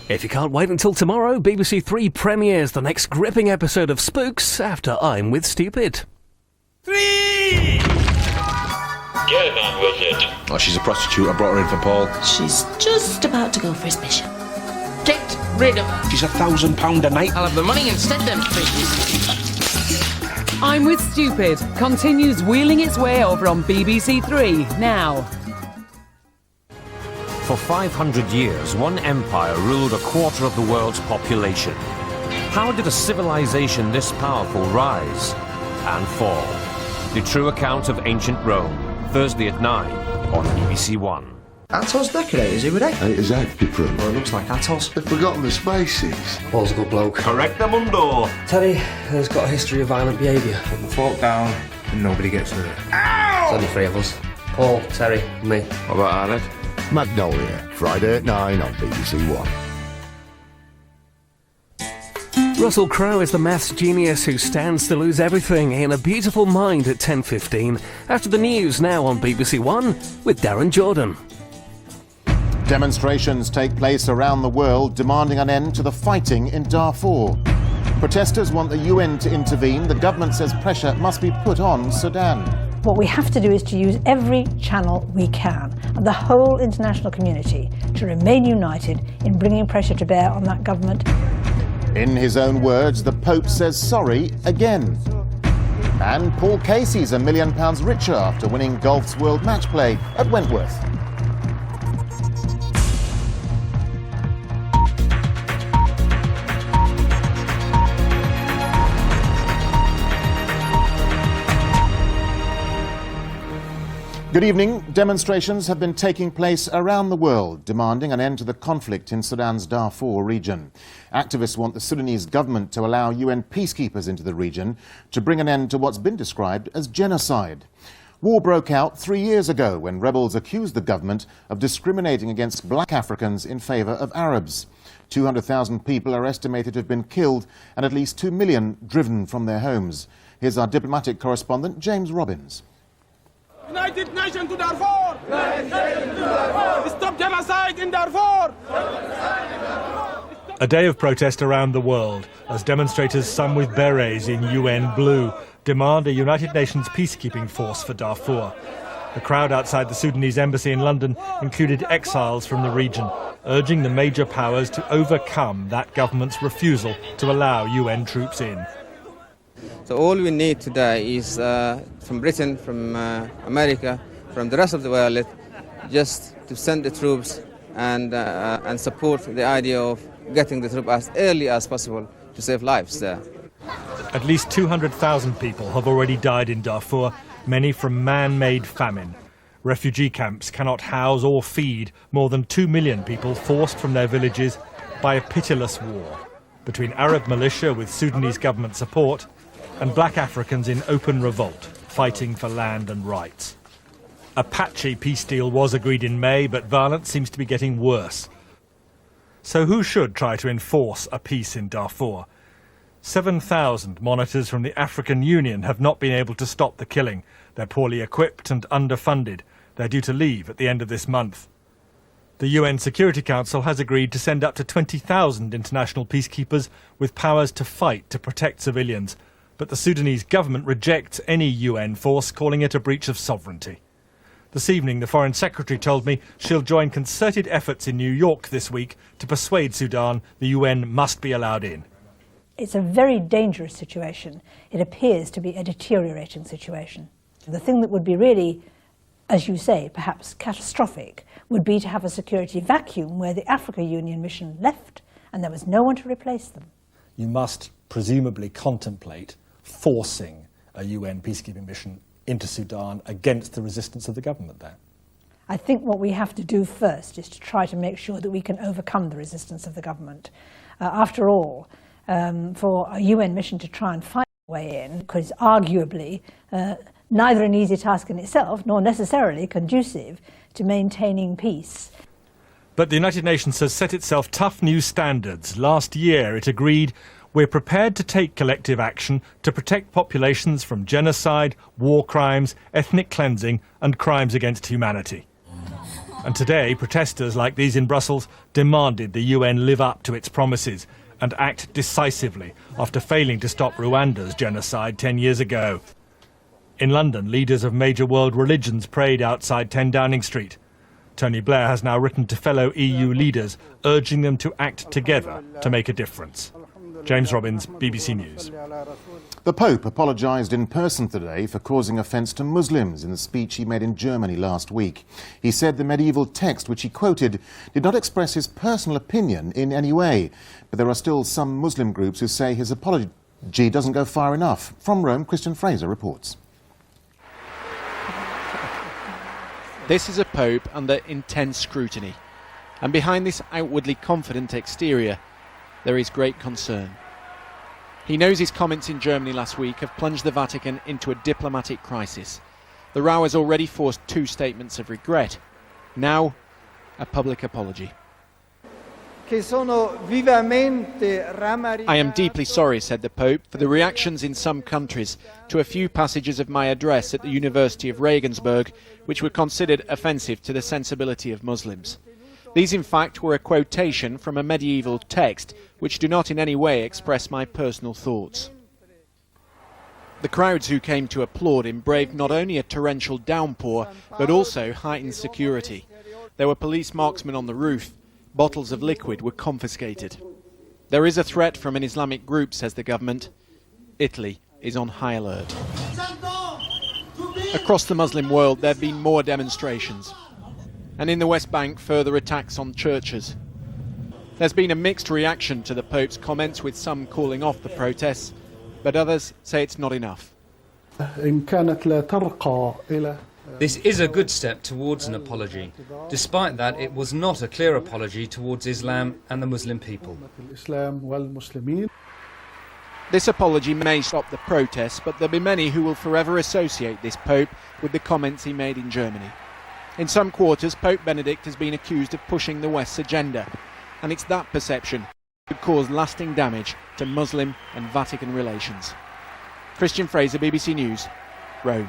If you can't wait until tomorrow, BBC Three premieres the next gripping episode of Spooks after I'm with Stupid. 3! Get on with it. Oh, she's a prostitute. I brought her in for Paul. She's just about to go for his bishop. Get rid of her. She's £1,000 a night. I'll have the money instead then, please. I'm with Stupid continues wheeling its way over on BBC Three now. For 500 years, one empire ruled a quarter of the world's population. How did a civilization this powerful rise and fall? The true account of ancient Rome, Thursday at 9 on BBC One. Atos decorators, who were they? It is that different. Well, it looks like Atos. They've forgotten the basics. Paul's a good bloke. Correct the mundo. Terry has got a history of violent behaviour. Put the fork down and nobody gets hurt. There's only three of us. Paul, Terry, and me. What about Arnett? Magnolia, Friday at 9 on BBC One. Russell Crowe is the maths genius who stands to lose everything in A Beautiful Mind at 10:15. After the news now on BBC One with Darren Jordan. Demonstrations take place around the world demanding an end to the fighting in Darfur. Protesters want the UN to intervene. The government says pressure must be put on Sudan. What we have to do is to use every channel we can, and the whole international community, to remain united in bringing pressure to bear on that government. In his own words, the Pope says sorry again. And Paul Casey's £1 million richer after winning golf's World Match Play at Wentworth. Good evening. Demonstrations have been taking place around the world demanding an end to the conflict in Sudan's Darfur region. Activists want the Sudanese government to allow UN peacekeepers into the region to bring an end to what's been described as genocide. War broke out 3 years ago when rebels accused the government of discriminating against black Africans in favour of Arabs. 200,000 people are estimated to have been killed and at least 2 million driven from their homes. Here's our diplomatic correspondent, James Robbins. United Nations to Darfur! United Nations to Darfur! Stop genocide in Darfur! A day of protest around the world as demonstrators, some with berets in UN blue, demand a United Nations peacekeeping force for Darfur. The crowd outside the Sudanese embassy in London included exiles from the region, urging the major powers to overcome that government's refusal to allow UN troops in. So all we need today is from Britain, from America, from the rest of the world, just to send the troops and support the idea of getting the troops as early as possible to save lives there. At least 200,000 people have already died in Darfur, many from man-made famine. Refugee camps cannot house or feed more than 2 million people forced from their villages by a pitiless war between Arab militia with Sudanese government support and black Africans in open revolt, fighting for land and rights. A patchy peace deal was agreed in May, but violence seems to be getting worse. So who should try to enforce a peace in Darfur? 7,000 monitors from the African Union have not been able to stop the killing. They're poorly equipped and underfunded. They're due to leave at the end of this month. The UN Security Council has agreed to send up to 20,000 international peacekeepers with powers to fight to protect civilians. But the Sudanese government rejects any UN force, calling it a breach of sovereignty. This evening, the Foreign Secretary told me she'll join concerted efforts in New York this week to persuade Sudan the UN must be allowed in. It's a very dangerous situation. It appears to be a deteriorating situation. The thing that would be really, as you say, perhaps catastrophic, would be to have a security vacuum where the Africa Union mission left and there was no one to replace them. You must presumably contemplate forcing a UN peacekeeping mission into Sudan against the resistance of the government there. I think what we have to do first is to try to make sure that we can overcome the resistance of the government. After all, for a UN mission to try and find a way in, because arguably neither an easy task in itself, nor necessarily conducive to maintaining peace. But the United Nations has set itself tough new standards. Last year it agreed we're prepared to take collective action to protect populations from genocide, war crimes, ethnic cleansing and crimes against humanity. And today, protesters like these in Brussels demanded the UN live up to its promises and act decisively after failing to stop Rwanda's genocide 10 years ago. In London, leaders of major world religions prayed outside 10 Downing Street. Tony Blair has now written to fellow EU leaders, urging them to act together to make a difference. James Robbins, BBC News. The Pope apologised in person today for causing offence to Muslims in the speech he made in Germany last week. He said the medieval text, which he quoted, did not express his personal opinion in any way. But there are still some Muslim groups who say his apology doesn't go far enough. From Rome, Christian Fraser reports. This is a pope under intense scrutiny. And behind this outwardly confident exterior, there is great concern. He knows his comments in Germany last week have plunged the Vatican into a diplomatic crisis. The row has already forced 2 statements of regret. Now, a public apology. I am deeply sorry, said the Pope, for the reactions in some countries to a few passages of my address at the University of Regensburg, which were considered offensive to the sensibility of Muslims. These, in fact, were a quotation from a medieval text which do not in any way express my personal thoughts. The crowds who came to applaud him braved not only a torrential downpour, but also heightened security. There were police marksmen on the roof. Bottles of liquid were confiscated. There is a threat from an Islamic group, says the government. Italy is on high alert. Across the Muslim world, there have been more demonstrations. And in the West Bank, further attacks on churches. There's been a mixed reaction to the Pope's comments, with some calling off the protests, but others say it's not enough. This is a good step towards an apology. Despite that, it was not a clear apology towards Islam and the Muslim people. This apology may stop the protests, but there'll be many who will forever associate this Pope with the comments he made in Germany. In some quarters, Pope Benedict has been accused of pushing the West's agenda, and it's that perception that could cause lasting damage to Muslim and Vatican relations. Christian Fraser, BBC News, Rome.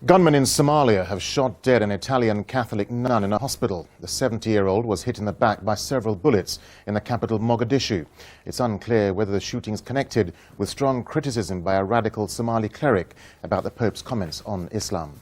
Gunmen in Somalia have shot dead an Italian Catholic nun in a hospital. The 70-year-old was hit in the back by several bullets in the capital Mogadishu. It's unclear whether the shooting's connected with strong criticism by a radical Somali cleric about the Pope's comments on Islam.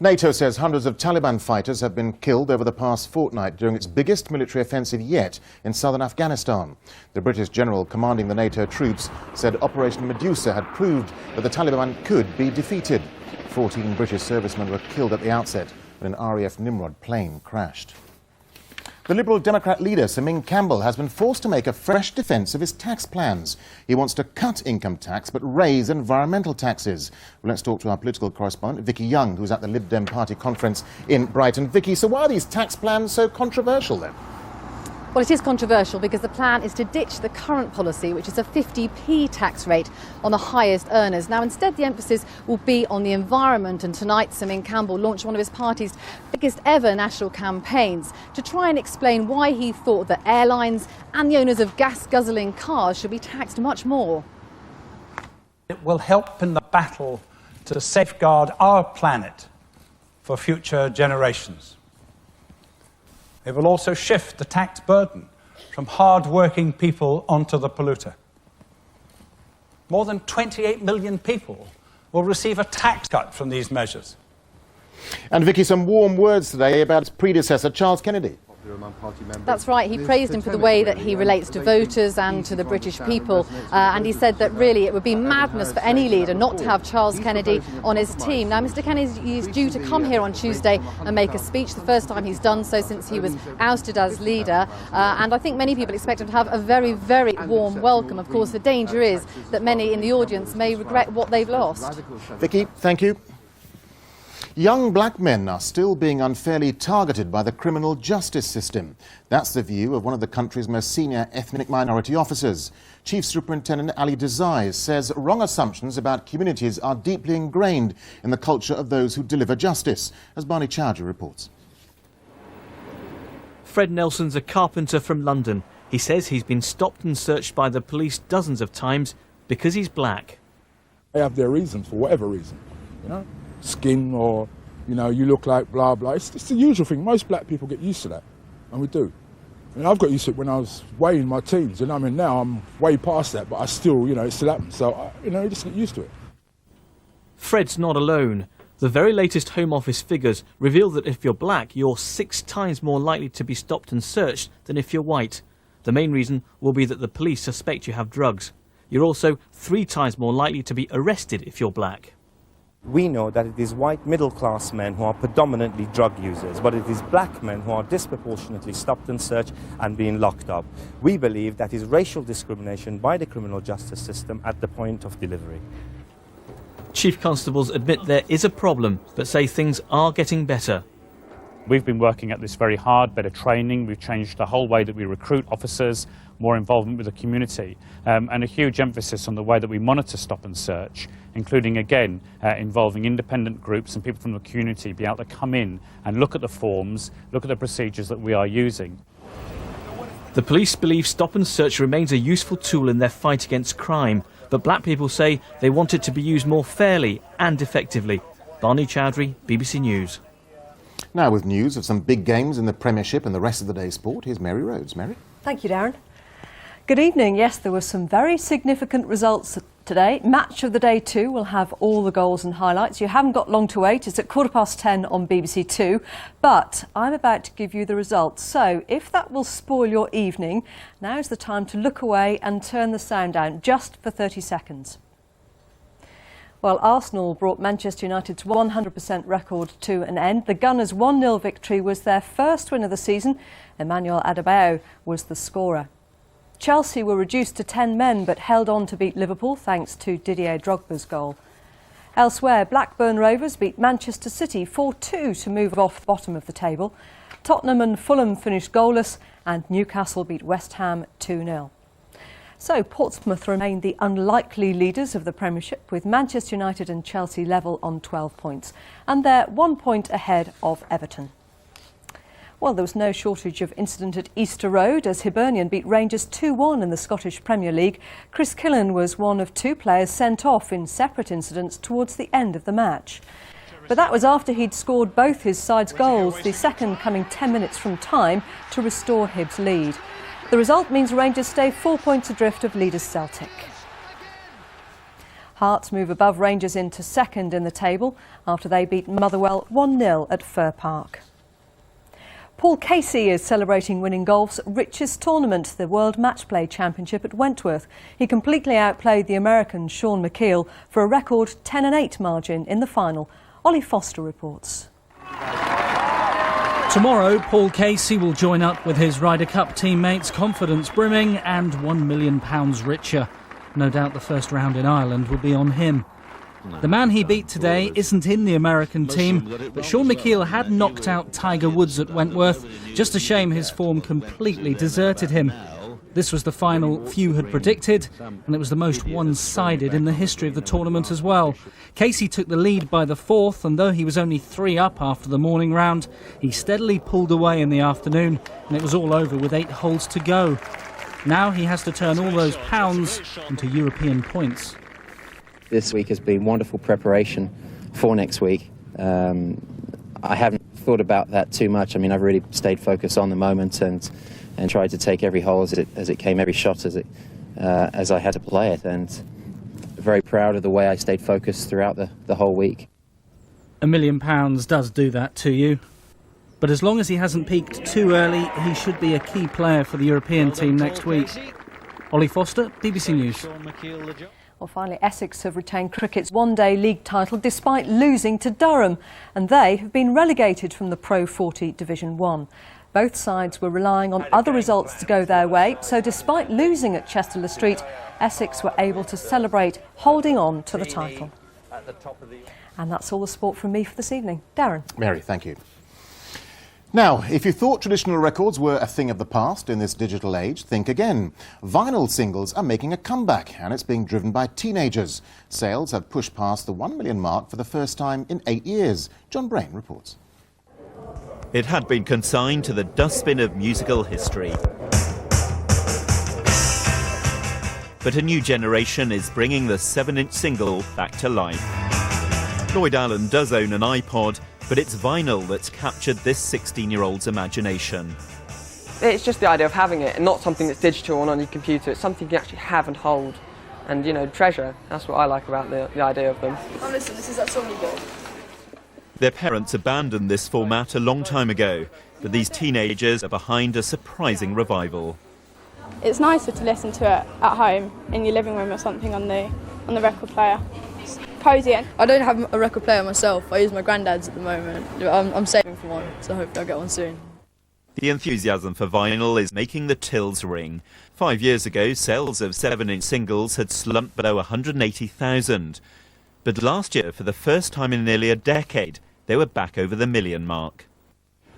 NATO says hundreds of Taliban fighters have been killed over the past fortnight during its biggest military offensive yet in southern Afghanistan. The British general commanding the NATO troops said Operation Medusa had proved that the Taliban could be defeated. 14 British servicemen were killed at the outset when an RAF Nimrod plane crashed. The Liberal Democrat leader, Sir Ming Campbell, has been forced to make a fresh defence of his tax plans. He wants to cut income tax but raise environmental taxes. Well, let's talk to our political correspondent, Vicky Young, who's at the Lib Dem Party conference in Brighton. Vicky, so why are these tax plans so controversial then? Well, it is controversial because the plan is to ditch the current policy, which is a 50p tax rate on the highest earners. Now, instead, the emphasis will be on the environment. And tonight, Sir Ming Campbell launched one of his party's biggest ever national campaigns to try and explain why he thought that airlines and the owners of gas-guzzling cars should be taxed much more. It will help in the battle to safeguard our planet for future generations. It will also shift the tax burden from hard-working people onto the polluter. More than 28 million people will receive a tax cut from these measures. And Vicky, some warm words today about its predecessor, Charles Kennedy. That's right. He praised him for the way that he relates to voters and to the British people. And he said that really it would be madness for any leader not to have Charles Kennedy on his team. Now, Mr. Kennedy is due to come here on Tuesday and make a speech, the first time he's done so since he was ousted as leader. And I think many people expect him to have a very, very warm welcome. Of course, the danger is that many in the audience may regret what they've lost. Vicky, thank you. Young black men are still being unfairly targeted by the criminal justice system. That's the view of one of the country's most senior ethnic minority officers. Chief Superintendent Ali Desai says wrong assumptions about communities are deeply ingrained in the culture of those who deliver justice, as Barney Chowdhury reports. Fred Nelson's a carpenter from London. He says he's been stopped and searched by the police dozens of times because he's black. They have their reasons, for whatever reason, you know? Skin or you know, you look like blah, blah. It's the usual thing. Most black people get used to that, and we do. I mean, I've got used to it when I was way in my teens, and I mean, now I'm way past that, but I still, you know, it still happens. So, you know, you just get used to it. Fred's not alone. The very latest Home Office figures reveal that if you're black, you're 6 times more likely to be stopped and searched than if you're white. The main reason will be that the police suspect you have drugs. You're also 3 times more likely to be arrested if you're black. We know that it is white middle-class men who are predominantly drug users, but it is black men who are disproportionately stopped and searched and being locked up. We believe that is racial discrimination by the criminal justice system at the point of delivery. Chief Constables admit there is a problem, but say things are getting better. We've been working at this very hard, better training. We've changed the whole way that we recruit officers, more involvement with the community, and a huge emphasis on the way that we monitor stop and search, including, again, involving independent groups and people from the community be able to come in and look at the forms, look at the procedures that we are using. The police believe stop and search remains a useful tool in their fight against crime, but black people say they want it to be used more fairly and effectively. Barney Chowdhury, BBC News. Now with news of some big games in the Premiership and the rest of the day's sport, here's Mary Rhodes. Mary? Thank you, Darren. Good evening. Yes, there were some very significant results today. Match of the day 2 will have all the goals and highlights. You haven't got long to wait. It's at 10:15 on BBC 2. But I'm about to give you the results. So if that will spoil your evening, now's the time to look away and turn the sound down just for 30 seconds. Well, Arsenal brought Manchester United's 100% record to an end. The Gunners' 1-0 victory was their first win of the season. Emmanuel Adebayo was the scorer. Chelsea were reduced to 10 men but held on to beat Liverpool thanks to Didier Drogba's goal. Elsewhere, Blackburn Rovers beat Manchester City 4-2 to move off the bottom of the table. Tottenham and Fulham finished goalless and Newcastle beat West Ham 2-0. So Portsmouth remain the unlikely leaders of the Premiership, with Manchester United and Chelsea level on 12 points. And they're 1 point ahead of Everton. Well, there was no shortage of incident at Easter Road as Hibernian beat Rangers 2-1 in the Scottish Premier League. Chris Killen was one of 2 players sent off in separate incidents towards the end of the match. But that was after he'd scored both his side's goals, the second coming 10 minutes from time to restore Hibs' lead. The result means Rangers stay 4 points adrift of leaders Celtic. Hearts move above Rangers into second in the table after they beat Motherwell 1-0 at Fir Park. Paul Casey is celebrating winning golf's richest tournament, the World Match Play Championship at Wentworth. He completely outplayed the American Sean McKeel for a record 10-8 margin in the final. Ollie Foster reports. Tomorrow, Paul Casey will join up with his Ryder Cup teammates, confidence brimming and £1 million richer. No doubt the first round in Ireland will be on him. The man he beat today isn't in the American team, but Sean McKeel had knocked out Tiger Woods at Wentworth. Just a shame his form completely deserted him. This was the final few had predicted, and it was the most one-sided in the history of the tournament as well. Casey took the lead by the 4th, and though he was only 3 up after the morning round, he steadily pulled away in the afternoon, and it was all over with 8 holes to go. Now he has to turn all those pounds into European points. This week has been wonderful preparation for next week. I haven't thought about that too much. I mean, I've really stayed focused on the moment and tried to take every hole as it came, every shot as I had to play it. And very proud of the way I stayed focused throughout the whole week. £1 million does do that to you. But as long as he hasn't peaked too early, he should be a key player for the European team next week. Ollie Foster, BBC News. Well, finally, Essex have retained cricket's one-day league title despite losing to Durham, and they have been relegated from the Pro 40 Division 1. Both sides were relying on other results to go their way, so despite losing at Chester-le Street, Essex were able to celebrate holding on to the title. And that's all the sport from me for this evening. Darren. Mary, thank you. Now, if you thought traditional records were a thing of the past in this digital age, think again. Vinyl singles are making a comeback, and it's being driven by teenagers. Sales have pushed past the 1 million mark for the first time in 8 years. John Brain reports. It had been consigned to the dustbin of musical history. But a new generation is bringing the 7-inch single back to life. Lloyd Allen does own an iPod, but it's vinyl that's captured this 16-year-old's imagination. It's just the idea of having it, and not something that's digital and on your computer. It's something you can actually have and hold and, you know, treasure. That's what I like about the idea of them. Oh, listen, this is that song you got. Their parents abandoned this format a long time ago, but these teenagers are behind a surprising revival. It's nicer to listen to it at home in your living room or something on the record player. It's cosy. I don't have a record player myself. I use my granddad's at the moment. I'm saving for one, so hopefully I'll get one soon. The enthusiasm for vinyl is making the tills ring. 5 years ago, sales of 7-inch singles had slumped below 180,000. But last year, for the first time in nearly a decade, they were back over the million mark.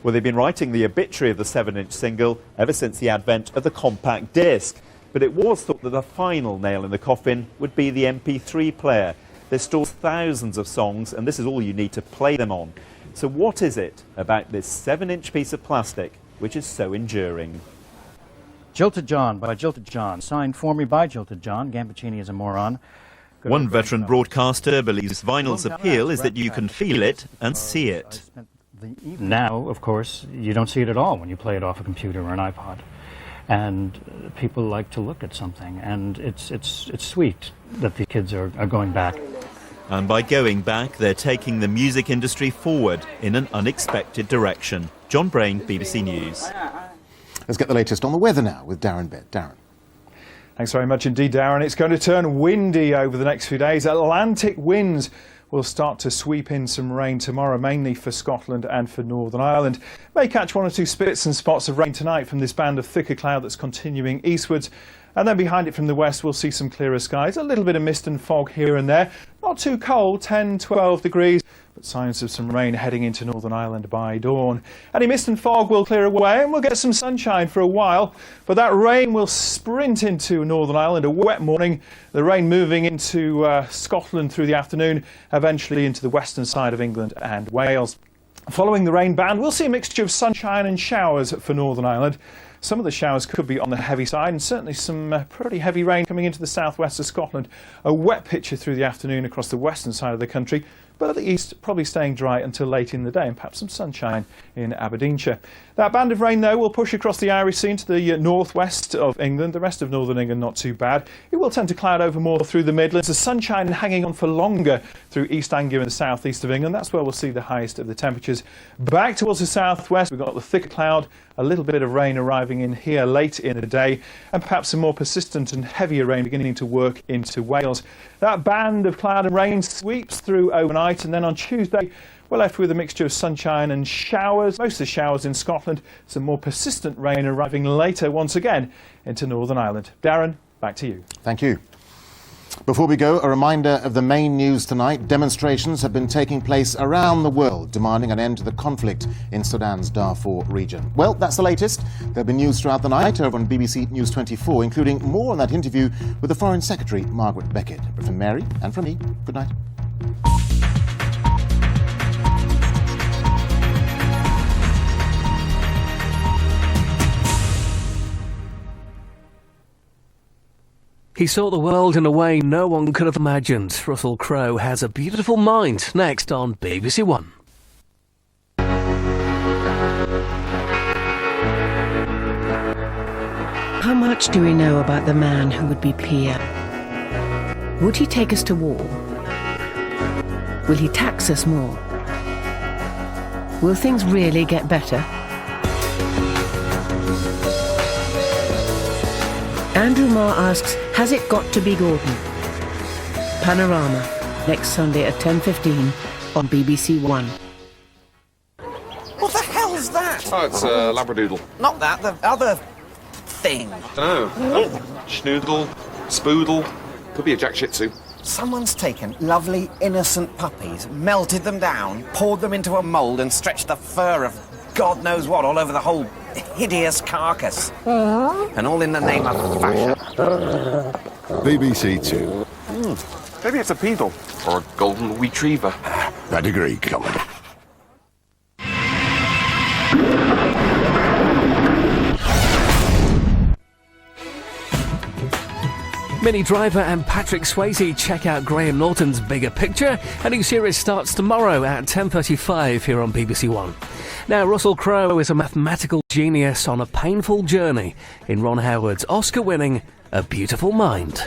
Well, they've been writing the obituary of the 7-inch single ever since the advent of the compact disc. But it was thought that the final nail in the coffin would be the MP3 player. There's still thousands of songs, and this is all you need to play them on. So what is it about this 7-inch piece of plastic which is so enduring? Jilted John by Jilted John, signed for me by Jilted John. Gambaccini is a moron. One veteran broadcaster believes vinyl's appeal is that you can feel it and see it. Now, of course, you don't see it at all when you play it off a computer or an iPod. And people like to look at something, and it's sweet that the kids are going back. And by going back, they're taking the music industry forward in an unexpected direction. John Brain, BBC News. Let's get the latest on the weather now with Darren Bett. Darren. Thanks very much indeed, Darren. It's going to turn windy over the next few days. Atlantic winds will start to sweep in some rain tomorrow, mainly for Scotland and for Northern Ireland. May catch one or two spits and spots of rain tonight from this band of thicker cloud that's continuing eastwards. And then behind it from the west, we'll see some clearer skies. A little bit of mist and fog here and there. Not too cold, 10, 12 degrees. But signs of some rain heading into Northern Ireland by dawn. Any mist and fog will clear away and we'll get some sunshine for a while. But that rain will sprint into Northern Ireland, a wet morning. The rain moving into Scotland through the afternoon, eventually into the western side of England and Wales. Following the rain band, we'll see a mixture of sunshine and showers for Northern Ireland. Some of the showers could be on the heavy side, and certainly some pretty heavy rain coming into the southwest of Scotland. A wet picture through the afternoon across the western side of the country, but at the east probably staying dry until late in the day, and perhaps some sunshine in Aberdeenshire. That band of rain, though, will push across the Irish Sea into the northwest of England. The rest of northern England not too bad. It will tend to cloud over more through the Midlands. The sunshine hanging on for longer through East Anglia and the southeast of England. That's where we'll see the highest of the temperatures. Back towards the southwest, we've got the thicker cloud, a little bit of rain arriving in here late in the day, and perhaps some more persistent and heavier rain beginning to work into Wales. That band of cloud and rain sweeps through overnight, and then on Tuesday we're left with a mixture of sunshine and showers, most of the showers in Scotland, some more persistent rain arriving later once again into Northern Ireland. Darren, back to you. Thank you. Before we go, a reminder of the main news tonight. Demonstrations have been taking place around the world demanding an end to the conflict in Sudan's Darfur region. Well, that's the latest. There'll be news throughout the night over on BBC News 24, including more on that interview with the Foreign Secretary, Margaret Beckett. But from Mary and from me, good night. He saw the world in a way no one could have imagined. Russell Crowe has a beautiful mind. Next on BBC One. How much do we know about the man who would be PM? Would he take us to war? Will he tax us more? Will things really get better? Andrew Marr asks, has it got to be Gordon? Panorama, next Sunday at 10:15 on BBC One. What the hell's that? Oh, it's a Labradoodle. Not that, the other thing. Dunno. Schnoodle, Spoodle, could be a Jack Shih Tzu. Someone's taken lovely, innocent puppies, melted them down, poured them into a mould and stretched the fur of God knows what all over the whole hideous carcass. And all in the name of fashion. BBC Two. Maybe it's a Beagle or a Golden Retriever. Pedigree coming. Minnie Driver and Patrick Swayze check out Graham Norton's Bigger Picture. A new series starts tomorrow at 10:35 here on BBC One. Now, Russell Crowe is a mathematical genius on a painful journey in Ron Howard's Oscar-winning A Beautiful Mind.